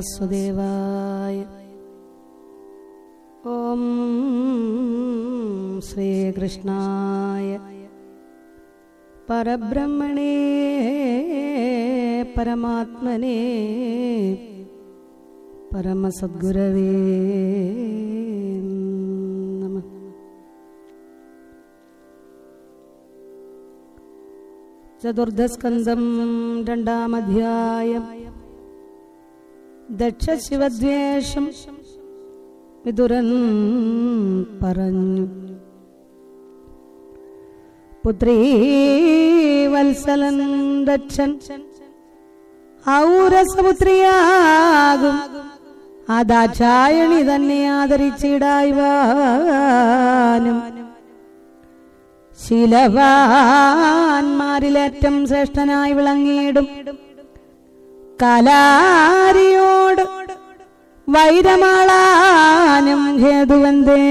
വാസുദേവായ. ഓം ശ്രീകൃഷ്ണായ പരബ്രഹ്മണേ പരമാത്മനേ പരമസദ്ഗുരവേ നമഃ. ചതുർദസ്കന്ധം രണ്ടാം അധ്യായം. ദക്ഷശിവദ്വേഷം വിദുരൻ പറഞ്ഞു. പുത്രീ വത്സലൻ ദക്ഷൻ ഔരസപുത്രിയാകും ആ ദാക്ഷായണി തന്നെ ആദരിച്ചിടായ്വാനും ശീലവാന്മാരിലേറ്റം ശ്രേഷ്ഠനായി വിളങ്ങിയിടും കലാരിയോട് വൈരമാളാനും ഹേതുവന്തേ.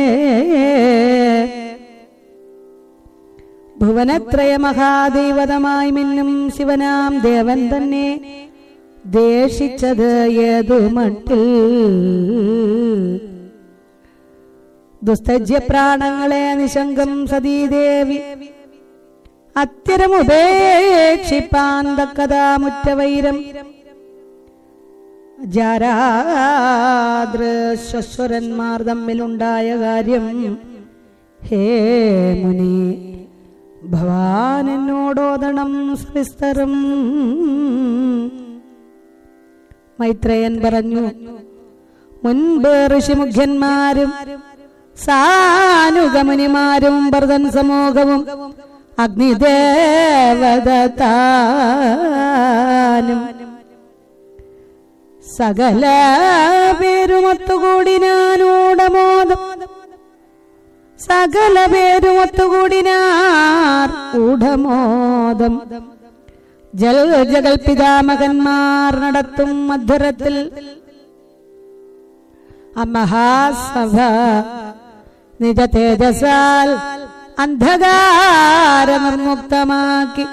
ഭുവനത്രയ മഹാദൈവതമായി മിന്നും ശിവനാം ദേവൻ തന്നെ ദേഷിച്ചത് ഏതു മട്ടിൽ ദുസ്തജ്യ പ്രാണങ്ങളെ നിശങ്കം സതീദേവി അത്യരമുപേക്ഷിപ്പാൻ തക്കതാ മുറ്റവൈരം ജാരാദ്രശ്വരന്മാർ തമ്മിലുണ്ടായ കാര്യം ഹേ മുനി ഭവാൻ എന്നോടോദണം സവിസ്തരം. മൈത്രേയൻ പറഞ്ഞു. മുൻപ് ഋഷിമുഖ്യന്മാരും സാനുഗമുനിമാരും ഭരതൻ സമൂഹവും അഗ്നിദേവദത്താനും സകല പേരുമൊത്തുകൂടി ഞാനൂടമോദം സകല പേരുമൊത്തുകൂടിനാർ ഊഢമോദം ജഗൽപിതാമകന്മാർ നടത്തും മധ്വരത്തിൽ അമഹാസഭ നിജ തേജസാൽ അന്ധകാര നിർമുക്തമാക്കി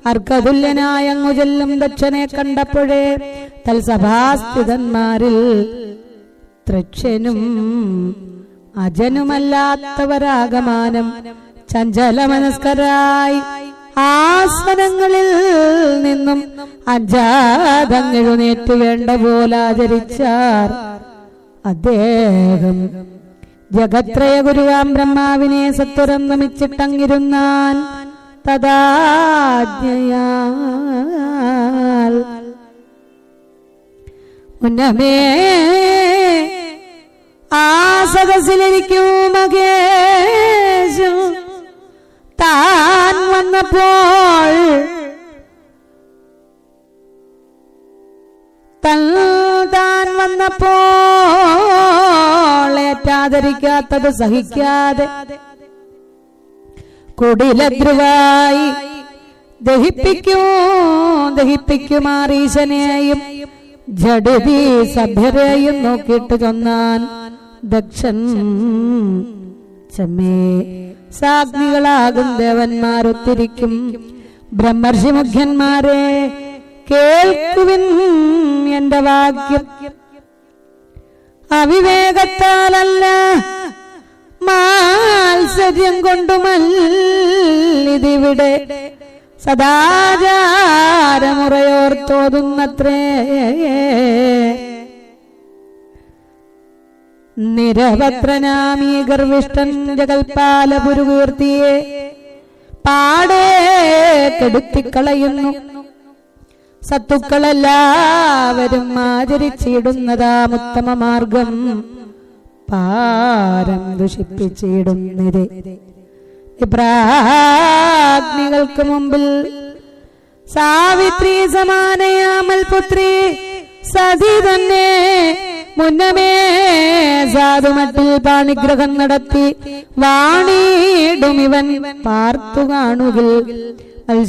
അർക്കതുല്യനായ അങ്ങു ചെല്ലും ദക്ഷനെ കണ്ടപ്പോഴേ തൽസഭാസ്ഥിതന്മാരിൽ തൃക്ഷനും അജനുമല്ലാത്തവരാഗമാനം ചഞ്ചലമനസ്കരായി ആസനങ്ങളിൽ നിന്നും അജാതങ്ങെഴുന്നേറ്റ് വേണ്ട പോലെ ആചരിച്ചാർ. അദ്ദേഹം ജഗത്രയ ഗുരുവാം ബ്രഹ്മാവിനെ സത്വരം നമിച്ചിട്ടങ്ങിരുന്നാൻ. തദാജ്ഞയാൽ മുന്നമേ ആ സദസ്സിലിരിക്കും മകേശു താൻ വന്നപ്പോൾ ഏറ്റാദരിക്കാത്തത് സഹിക്കാതെ കുടിലദ്രുവായി ദഹിപ്പിക്കുമാറീശനെയും ജഡതി സഭ്യരെയും നോക്കിയിട്ട് ചൊന്നാൻ. ദക്ഷൻ ചമ്മേ സാഗ്നികളാകും ദേവന്മാരൊത്തിരിക്കും ബ്രഹ്മർഷി മുഖ്യന്മാരെ കേൾക്കുവിൻ എന്റെ വാക്യം. അവിവേകത്താലല്ല മാത്സര്യം കൊണ്ടുമല്ലിതിവിടെ സദാചാരമുറയോർത്തോതുന്നത്രേ. നിരവത്രനാമീ ഗർവിഷ്ടൻ ജഗൽപാല പുരുകീർത്തിയെ പാടേ കെടുത്തിക്കളയുന്നു. സത്തുക്കളെല്ലാവരും ആചരിച്ചിടുന്നതാമുത്തമ മാർഗം പാരം ദുഷിപ്പിച്ചിടുന്നിരെ. വിപ്രാഗ്നികൾക്ക് മുമ്പിൽ സാവിത്രി സമാനയാമൽ പുത്രി സതി തന്നെ മുന്നമേ സാധുമട്ടിൽ പാണിഗ്രഹം നടത്തി വാണിടുമിവൻ പാർത്തു കാണുകിൽ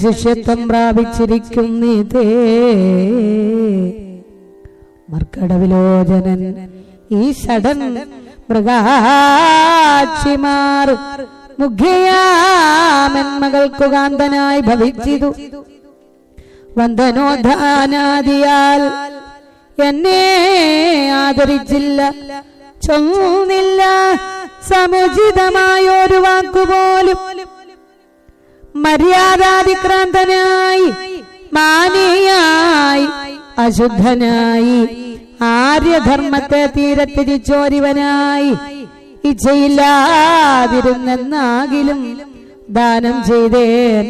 ശിഷ്യത്വം പ്രാപിച്ചിരിക്കും നീതേ. മർക്കടവിലോചനൻ ഈ ഷടൻ മൃഗാക്ഷിമാർ മുഖ്യയാമന്മകൾക്കു കാന്തനായി ഭവിച്ചിതു. വന്ദനോദ്ധാനാദിയാൽ എന്നെ ആദരിച്ചില്ല, ചൊന്നില്ല സമുചിതമായൊരു വാക്കുപോലും. മര്യാദാതിക്രാന്തനായി, മാനിയായി, അശുദ്ധനായി, ആര്യധർമ്മത്തെ തീരത്തിരിച്ചോരിവനായി, ഇച്ഛയില്ലാതിരുന്നെന്നാകിലും ദാനം ചെയ്തേൻ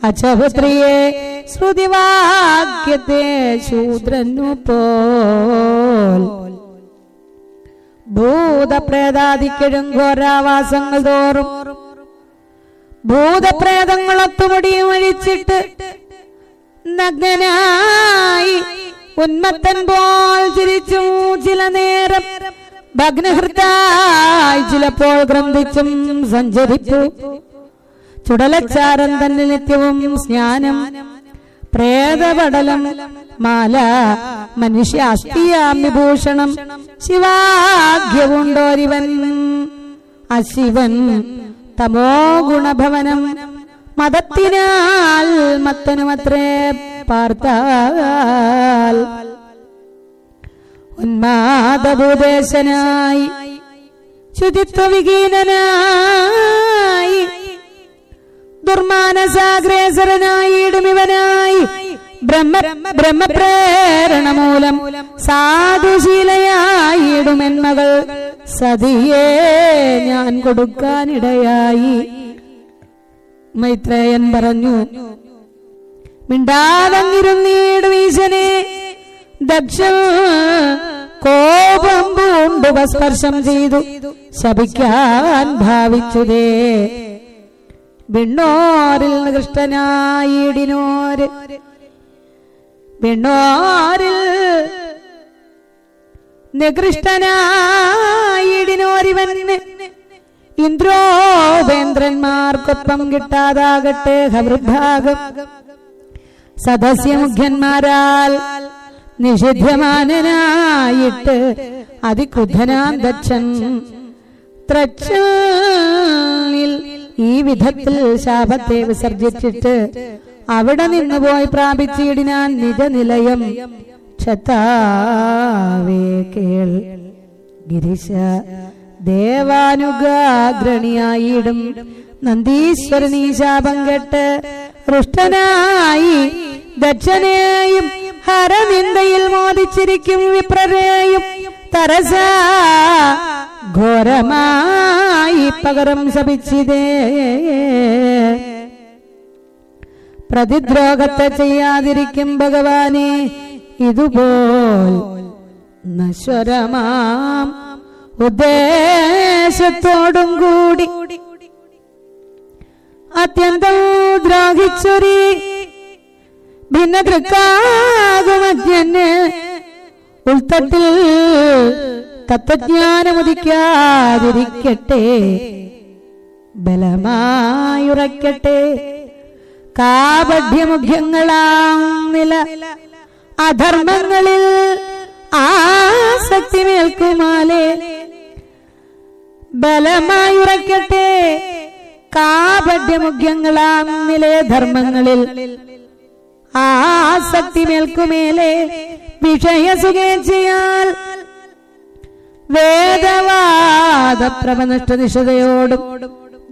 അച്ഛപുത്രിയെ, ശ്രുതിവാക്യത്തെ ശൂദ്രനു പോൽ. ഭൂതപ്രേതാദിക്കിഴും ഘോരാവാസങ്ങൾ തോറും ഭൂതപ്രേതങ്ങളൊത്തുമുടിയും അഴിച്ചിട്ട് നഗ്നനായി ഉന്മത്തൻ പോൽ ചിരിച്ചു ചില നേരം, ഭഗ്നഹൃത്തായി ചിലപ്പോൾ ഗ്രന്ഥിച്ചും സഞ്ചരിച്ചു. ചുടലച്ചാരം തന്നെ നിത്യവും സ്നാനം, പ്രേതപടലം, മാല, മനുഷ്യ അസ്ഥിയാം വിഭൂഷണം, ശിവാഖ്യവുണ്ടോരിവൻ അശിവൻ, തമോ ഗുണഭവനം, മതത്തിനാൽ മത്തനുമത്രേ പാർത്താൽ. ഉന്മാദഭൂദേശനായി, ശുചിത്വവിഹീനനായി, ദുർമാനസാഗ്രേസരനായിടുമിവനായി, ബ്രഹ്മപ്രേരണ മൂലം സാധുശീലയായിടുമെന്മകൾ സതിയെ ഞാൻ കൊടുക്കാനിടയായി. മൈത്രേയൻ പറഞ്ഞു, മിണ്ടാതങ്ങിരുന്നീടും ഈശനെ. ദക്ഷൻ കോപം പൂണ്ടു സ്പർശം ചെയ്തു ശപിക്കാൻ ഭാവിച്ചുതേ. വിണ്ണോരിൽ നികൃഷ്ടനായിടിനോര്, വിണ്ണോരിൽ നികൃഷ്ടനായിടിനോരിവന് ഇന്ദ്രോപേന്ദ്രന്മാർക്കൊപ്പം കിട്ടാതാകട്ടെ ഹവൃഭാഗം. സദസ്യമുഖ്യന്മാരാൽ നിഷിധ്യമാനനായിട്ട് അതിക്രുദ്ധനാം ദക്ഷൻ ത്രച്ഛനിൽ ഈ വിധത്തിൽ ശാപത്തെ വിസർജിച്ചിട്ട് അവിടെ നിന്ന് പോയി പ്രാപിച്ചിടിനാൻ നിജനിലയം. ക്ഷതാവേ കേൾ ഗിരിശ, ദേവാനുഗാഗ്രണിയായിടും നന്ദീശ്വരനീ ശാപം കേട്ട് രുഷ്ടനായി ദക്ഷനെയും ഹരനിന്ദയിൽ മോദിച്ചിരിക്കും വിപ്രരെയും തരസ ഘോരമായി പകരം ശപിച്ചിതേ. പ്രതിദ്രോഹത്തെ ചെയ്യാതിരിക്കും ഭഗവാനെ, ഇതുപോൽ നശ്വരമാം ഉദ്ദേശത്തോടും കൂടി അത്യന്തം ദ്രോഹിച്ചൊരി ഭിന്നതൃക്കാകുമജ്ഞന് ഉൾത്തട്ടിൽ തത്വജ്ഞാനമുദിക്കാതിരിക്കട്ടെ, ബലമായുറയ്ക്കട്ടെ. കാപഢ്യമുഖ്യങ്ങളാം നില അധർമ്മങ്ങളിൽ ആസക്തി മേൽക്കുമാലെ, ബലമായുറയ്ക്കട്ടെ. കാപഢ്യമുഖ്യങ്ങളാം നില ധർമ്മങ്ങളിൽ ആസക്തി മേൽക്കുമേലെ, വിഷയസുഖേച്ഛയാൽ വേദവാദ പ്രപനഷ്ടനിഷ്ഠതയോടും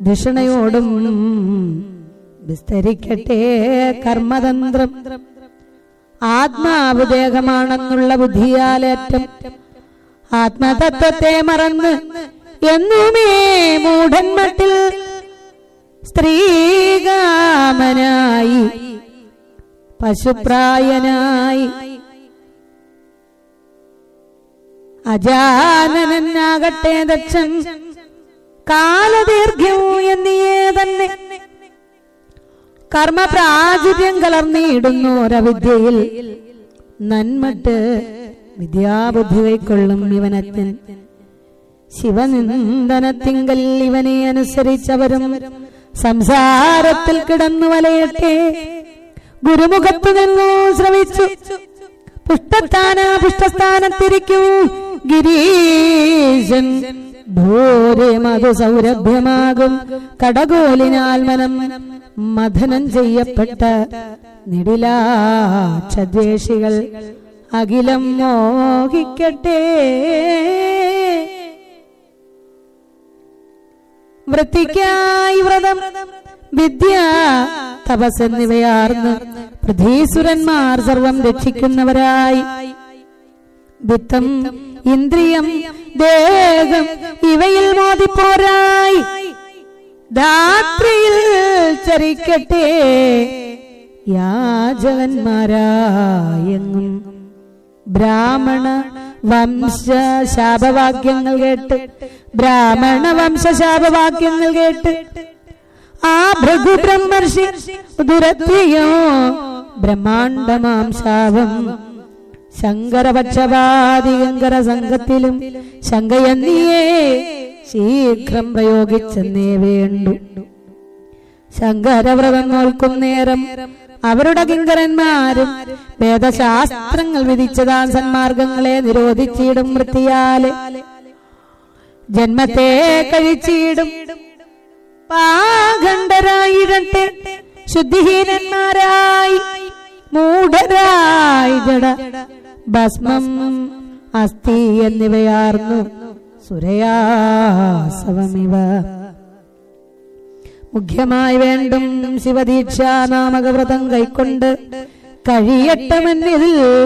ധിഷണയോടും വിസ്തരിക്കട്ടെ കർമ്മതന്ത്രം. ആത്മാവുദേഹമാണെന്നുള്ള ബുദ്ധിയാലേറ്റം ആത്മതത്വത്തെ മറന്ന് എന്നുമേ മൂഢന്മട്ടിൽ സ്ത്രീകാമനായി പശുപ്രായനായി അജാനനാകട്ടെ ദക്ഷൻ കാലദീർഘ്യം എന്നിയേ തന്നെ കർമ്മപ്രാചുര്യം കലർന്നിടുന്നു ഒരവിദ്യയിൽ നന്മട്ട് വിദ്യാബുദ്ധി കൈക്കൊള്ളും ഇവനത്തൻ. ശിവനിന്ദനത്തിങ്കൽ ഇവനെ അനുസരിച്ചവരും സംസാരത്തിൽ കിടന്നു വലയട്ടെ. ഗുരുമുഖത്തു നിന്നു ശ്രവിച്ചു പുഷ്ടസ്ഥാനത്തിരിക്കും ഗിരീശൻ. ഭൂരെ മധു സൗരഭ്യമാകും കടകോലിനാൽ മനം മഥനം ചെയ്യപ്പെട്ട നിടിലാക്ഷദ്വേഷികൾ അഖിലം മോഹിക്കട്ടെ. വൃത്തിക്കായി വ്രതം, വിദ്യ, തപസ് എന്നിവയാർന്ന് പൃഥ്വീസുരന്മാർ സർവം രക്ഷിക്കുന്നവരായി വിത്തം, ഇന്ദ്രിയം, ദേഹം ഇവയിൽ മോദിപ്പോരായി ധാത്രിയിൽ ചരിക്കട്ടെ. യാചകന്മാരായെങ്ങും ബ്രാഹ്മണ വംശ ശാപവാക്യങ്ങൾ കേട്ട്, ബ്രാഹ്മണ വംശ ശാപവാക്യങ്ങൾ കേട്ട് ആ ഭൃഗു ബ്രഹ്മർഷി ദുരത്തെയോ ബ്രഹ്മാണ്ഡമാം ശാപം ശങ്കരപക്ഷപാതി ശങ്കര സംഘത്തിലും ശങ്കയന്നിയെ ശീഘ്രം പ്രയോഗിച്ചെന്നേ വേണ്ടു. ശങ്കരവ്രതം നോൽക്കും നേരം അവരുടെ കിങ്കരന്മാരും വേദശാസ്ത്രങ്ങൾ വിധിച്ചതാൻ സന്മാർഗങ്ങളെ നിരോധിച്ചിടും. വൃത്തിയാല് ജന്മത്തെ കഴിച്ചിടും. പാഖണ്ഡരായിടട്ടെ ശുദ്ധിഹീനന്മാരായി മൂഢരായി ജഡ ഭസ്മം അസ്ഥി എന്നിവയാർന്നു സുരയാസവമിവ. മുഖ്യമായി വേണ്ടും ശിവദീക്ഷ നാമകവ്രതം കൈക്കൊണ്ട് കഴിയട്ടെ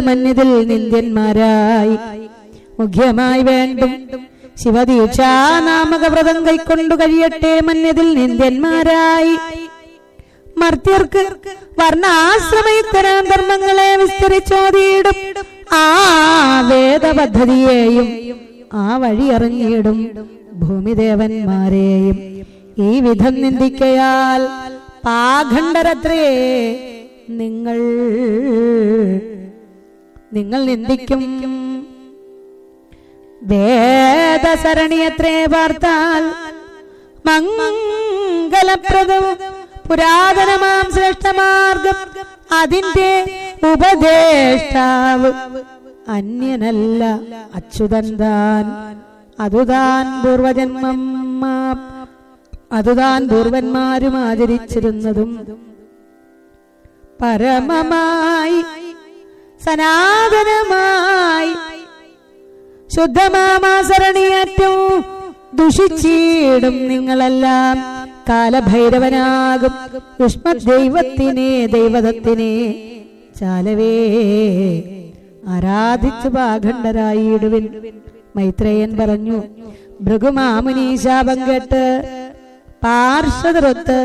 മന്യതിൽ നിന്ദ്യന്മാരായി. മുഖ്യമായി വേണ്ടും ശിവദീക്ഷ നാമകവ്രതം കൈക്കൊണ്ടു കഴിയട്ടെ മന്യതിൽ നിന്ദ്യന്മാരായി. മർത്യർക്ക് വർണ്ണാശ്രമയുക്തരാം ധർമ്മങ്ങളെ വിസ്തരിച്ചോതിയിടും. ആ വേദപദ്ധതിയെയും ആ വഴി അറിഞ്ഞിടും ഭൂമിദേവന്മാരെയും. ഈ വിധം നിന്ദിക്കയാൽ പാഖണ്ഡരത്രേ നിങ്ങൾ നിന്ദിക്കും. വേദസരണിയത്രേ പാർത്താൽ മംഗലപ്രദവും പുരാതനമാം ശ്രേഷ്ഠമാർഗം അതിന്റെ ഉപദേഷ്ടാവ് അന്യനല്ല അച്യുതൻ താൻ. അതുതാൻ പൂർവന്മാരും ആചരിച്ചിരുന്നതും പരമമായി സനാതനമായി ശുദ്ധമാമാസരണിയേറ്റവും ദുഷിച്ചിടും നിങ്ങളെല്ലാം. കാലഭൈരവനാകും ദൈവദത്തിനെ ചാലവേ ആരാധിച്ചു പാഖണ്ഡരായിടുവിൻ. മൈത്രേയൻ പറഞ്ഞു. ഭൃഗുമാമുനി ശാപം കേട്ട് പാർശ്വതൃത്ത്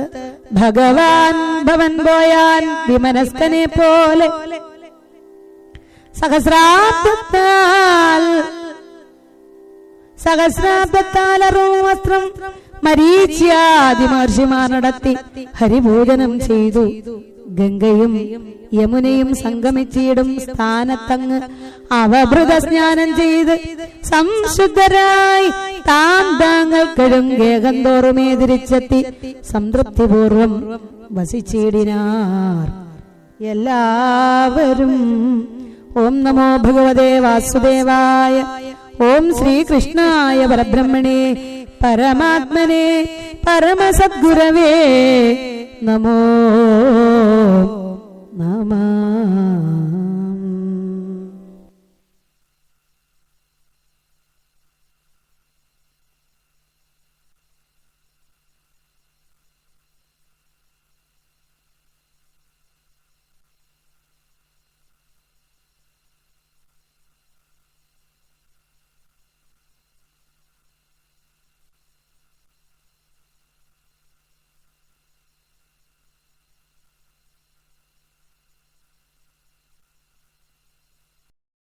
ഭഗവാൻ ഭവൻ പോയാൻ വിമനസ്കനെ പോലെ. സഹസ്രാബ്ദത്താൽ വസ്ത്രം മരീച്യാദി മഹർഷിമാർ നടത്തി ഹരിപൂജനം ചെയ്തു. ഗംഗയും യമുനയും സംഗമിച്ചിടും സ്ഥാനത്തങ്ങ് അവഭൃത സ്നാനം ചെയ്ത് സംശുദ്ധരായി താങ്കൾക്കഴും ഗേഹം തോറുമേ തിരിച്ചെത്തി സംതൃപ്തിപൂർവം വസിച്ചിടിനാർ എല്ലാവരും. ഓം നമോ ഭഗവതേ വാസുദേവായ. ഓം ശ്രീകൃഷ്ണായ പരബ്രഹ്മണേ പരമാത്മനെ പരമസദ്ഗുരവേ നമോ.